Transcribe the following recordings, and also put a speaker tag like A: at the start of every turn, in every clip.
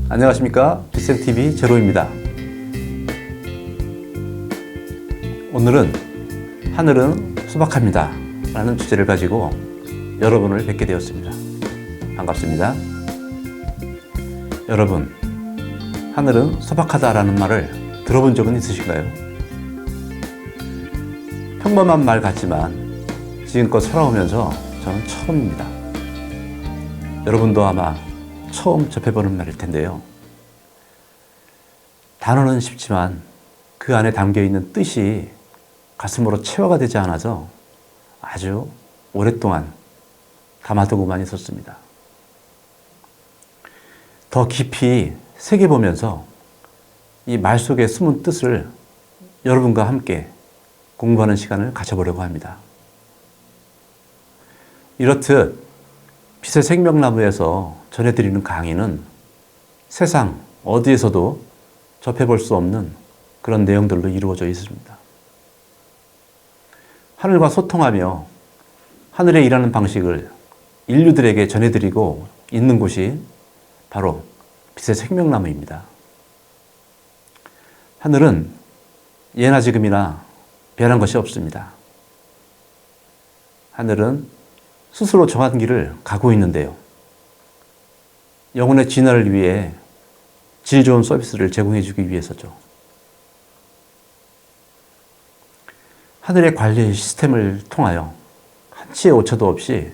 A: 안녕하십니까, 비쌤TV 제로입니다. 오늘은 하늘은 소박합니다 라는 주제를 가지고 여러분을 뵙게 되었습니다. 반갑습니다. 여러분, 하늘은 소박하다 라는 말을 들어본 적은 있으신가요? 평범한 말 같지만 지금껏 살아오면서 저는 처음입니다. 여러분도 아마 처음 접해보는 말일 텐데요. 단어는 쉽지만 그 안에 담겨있는 뜻이 가슴으로 체화가 되지 않아서 아주 오랫동안 담아두고만 있었습니다. 더 깊이 새겨보면서 이 말 속에 숨은 뜻을 여러분과 함께 공부하는 시간을 가져보려고 합니다. 이렇듯 빛의 생명나무에서 전해드리는 강의는 세상 어디에서도 접해볼 수 없는 그런 내용들로 이루어져 있습니다. 하늘과 소통하며 하늘의 일하는 방식을 인류들에게 전해드리고 있는 곳이 바로 빛의 생명나무입니다. 하늘은 예나 지금이나 변한 것이 없습니다. 하늘은 스스로 정한 길을 가고 있는데요. 영혼의 진화를 위해 질 좋은 서비스를 제공해주기 위해서죠. 하늘의 관리 시스템을 통하여 한치의 오차도 없이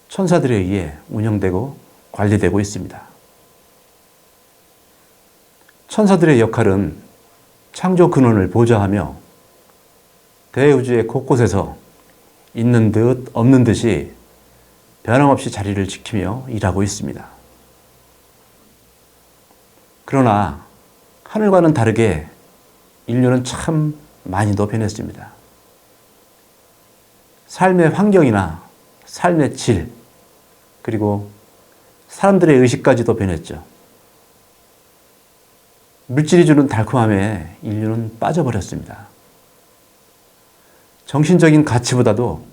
A: 천사들에 의해 운영되고 관리되고 있습니다. 천사들의 역할은 창조 근원을 보좌하며 대우주의 곳곳에서 있는 듯 없는 듯이 변함없이 자리를 지키며 일하고 있습니다. 그러나 하늘과는 다르게 인류는 참 많이도 변했습니다. 삶의 환경이나 삶의 질, 그리고 사람들의 의식까지도 변했죠. 물질이 주는 달콤함에 인류는 빠져버렸습니다. 정신적인 가치보다도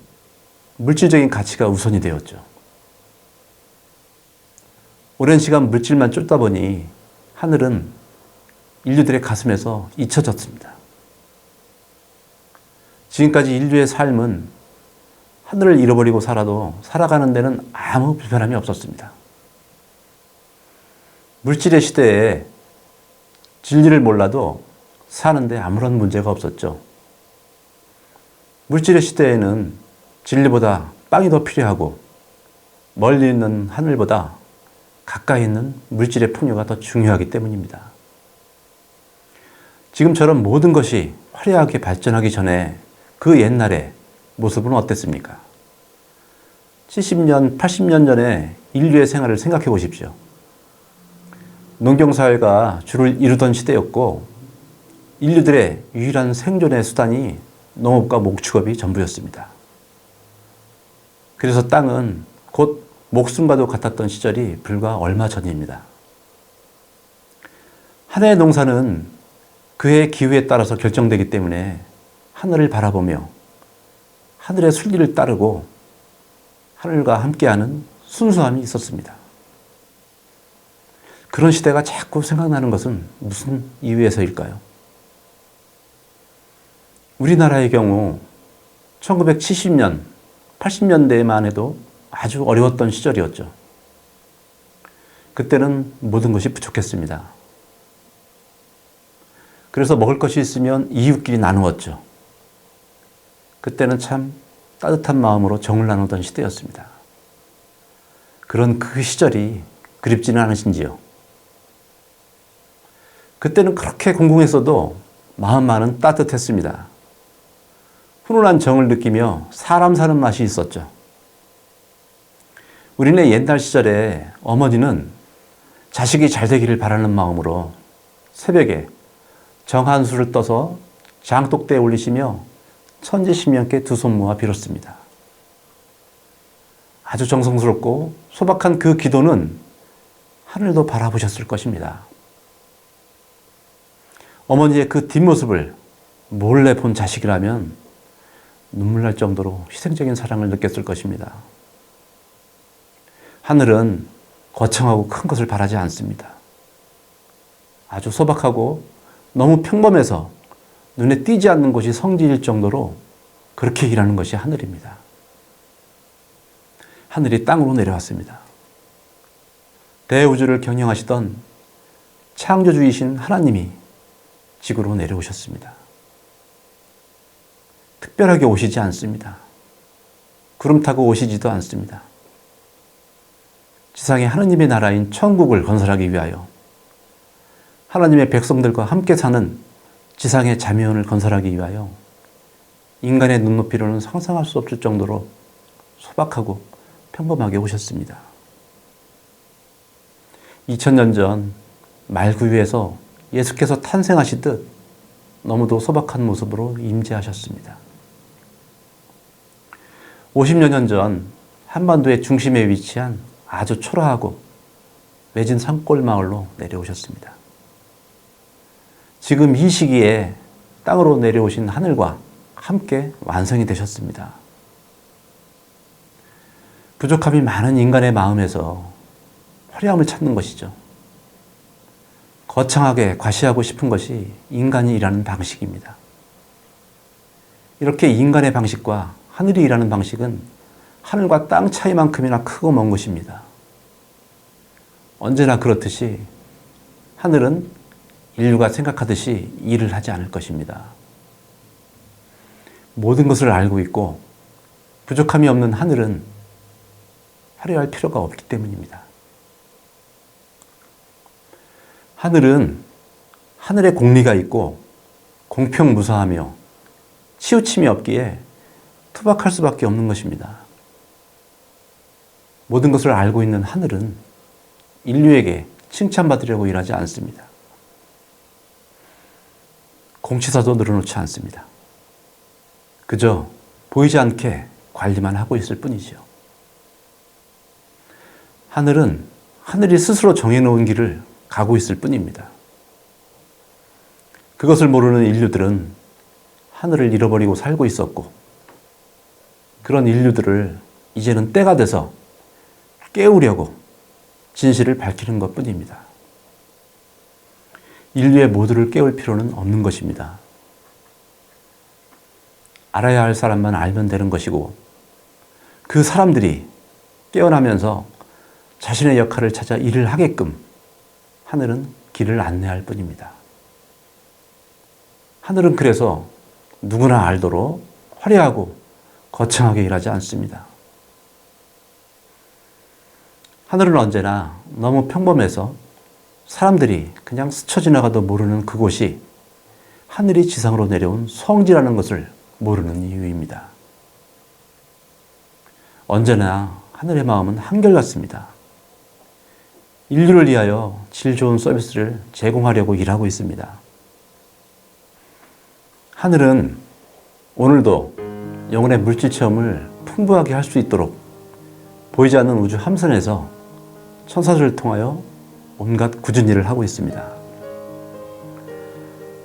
A: 물질적인 가치가 우선이 되었죠. 오랜 시간 물질만 쫓다 보니 하늘은 인류들의 가슴에서 잊혀졌습니다. 지금까지 인류의 삶은 하늘을 잃어버리고 살아도 살아가는 데는 아무 불편함이 없었습니다. 물질의 시대에 진리를 몰라도 사는데 아무런 문제가 없었죠. 물질의 시대에는 진리보다 빵이 더 필요하고 멀리 있는 하늘보다 가까이 있는 물질의 풍요가 더 중요하기 때문입니다. 지금처럼 모든 것이 화려하게 발전하기 전에 그 옛날의 모습은 어땠습니까? 70년, 80년 전에 인류의 생활을 생각해 보십시오. 농경사회가 주를 이루던 시대였고 인류들의 유일한 생존의 수단이 농업과 목축업이 전부였습니다. 그래서 땅은 곧 목숨과도 같았던 시절이 불과 얼마 전입니다. 한 해의 농사는 그 해의 기후에 따라서 결정되기 때문에 하늘을 바라보며 하늘의 순리를 따르고 하늘과 함께하는 순수함이 있었습니다. 그런 시대가 자꾸 생각나는 것은 무슨 이유에서일까요? 우리나라의 경우 1970년, 80년대에만 해도 아주 어려웠던 시절이었죠. 그때는 모든 것이 부족했습니다. 그래서 먹을 것이 있으면 이웃끼리 나누었죠. 그때는 참 따뜻한 마음으로 정을 나누던 시대였습니다. 그런 그 시절이 그립지는 않으신지요? 그때는 그렇게 공공했어도 마음만은 따뜻했습니다. 훈훈한 정을 느끼며 사람 사는 맛이 있었죠. 우리네 옛날 시절에 어머니는 자식이 잘 되기를 바라는 마음으로 새벽에 정 한 수를 떠서 장독대에 올리시며 천지신명께 두 손 모아 빌었습니다. 아주 정성스럽고 소박한 그 기도는 하늘도 바라보셨을 것입니다. 어머니의 그 뒷모습을 몰래 본 자식이라면 눈물 날 정도로 희생적인 사랑을 느꼈을 것입니다. 하늘은 거창하고 큰 것을 바라지 않습니다. 아주 소박하고 너무 평범해서 눈에 띄지 않는 것이 성질일 정도로 그렇게 일하는 것이 하늘입니다. 하늘이 땅으로 내려왔습니다. 대우주를 경영하시던 창조주이신 하나님이 지구로 내려오셨습니다. 특별하게 오시지 않습니다. 구름 타고 오시지도 않습니다. 지상에 하느님의 나라인 천국을 건설하기 위하여 하나님의 백성들과 함께 사는 지상의 자미원을 건설하기 위하여 인간의 눈높이로는 상상할 수 없을 정도로 소박하고 평범하게 오셨습니다. 2000년 전 말구유에서 예수께서 탄생하시듯 너무도 소박한 모습으로 임재하셨습니다. 50여 년 전 한반도의 중심에 위치한 아주 초라하고 외진 산골 마을로 내려오셨습니다. 지금 이 시기에 땅으로 내려오신 하늘과 함께 완성이 되셨습니다. 부족함이 많은 인간의 마음에서 화려함을 찾는 것이죠. 거창하게 과시하고 싶은 것이 인간이 일하는 방식입니다. 이렇게 인간의 방식과 하늘이 일하는 방식은 하늘과 땅 차이만큼이나 크고 먼 것입니다. 언제나 그렇듯이 하늘은 인류가 생각하듯이 일을 하지 않을 것입니다. 모든 것을 알고 있고 부족함이 없는 하늘은 화려할 필요가 없기 때문입니다. 하늘은 하늘의 공리가 있고 공평무사하며 치우침이 없기에 투박할 수밖에 없는 것입니다. 모든 것을 알고 있는 하늘은 인류에게 칭찬받으려고 일하지 않습니다. 공치사도 늘어놓지 않습니다. 그저 보이지 않게 관리만 하고 있을 뿐이지요. 하늘은 하늘이 스스로 정해놓은 길을 가고 있을 뿐입니다. 그것을 모르는 인류들은 하늘을 잃어버리고 살고 있었고, 그런 인류들을 이제는 때가 돼서 깨우려고 진실을 밝히는 것 뿐입니다. 인류의 모두를 깨울 필요는 없는 것입니다. 알아야 할 사람만 알면 되는 것이고, 그 사람들이 깨어나면서 자신의 역할을 찾아 일을 하게끔 하늘은 길을 안내할 뿐입니다. 하늘은 그래서 누구나 알도록 화려하고 거창하게 일하지 않습니다. 하늘은 언제나 너무 평범해서 사람들이 그냥 스쳐 지나가도 모르는 그곳이 하늘이 지상으로 내려온 성지라는 것을 모르는 이유입니다. 언제나 하늘의 마음은 한결같습니다. 인류를 위하여 질 좋은 서비스를 제공하려고 일하고 있습니다. 하늘은 오늘도 영혼의 물질 체험을 풍부하게 할 수 있도록 보이지 않는 우주 함선에서 천사들을 통하여 온갖 굳은 일을 하고 있습니다.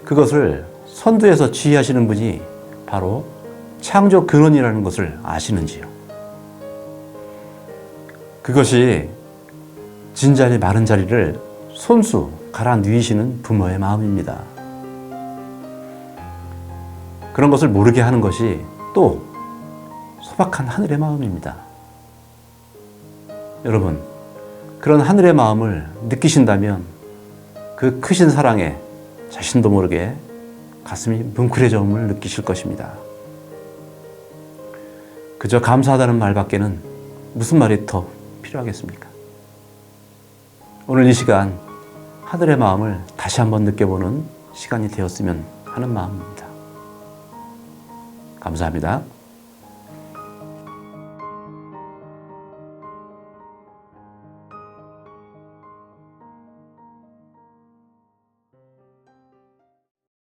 A: 그것을 선두에서 지휘하시는 분이 바로 창조 근원이라는 것을 아시는지요? 그것이 진 자리 마른 자리를 손수 갈아 누이시는 부모의 마음입니다. 그런 것을 모르게 하는 것이 또 소박한 하늘의 마음입니다. 여러분, 그런 하늘의 마음을 느끼신다면 그 크신 사랑에 자신도 모르게 가슴이 뭉클해져옴을 느끼실 것입니다. 그저 감사하다는 말밖에는 무슨 말이 더 필요하겠습니까? 오늘 이 시간 하늘의 마음을 다시 한번 느껴보는 시간이 되었으면 하는 마음입니다. 감사합니다.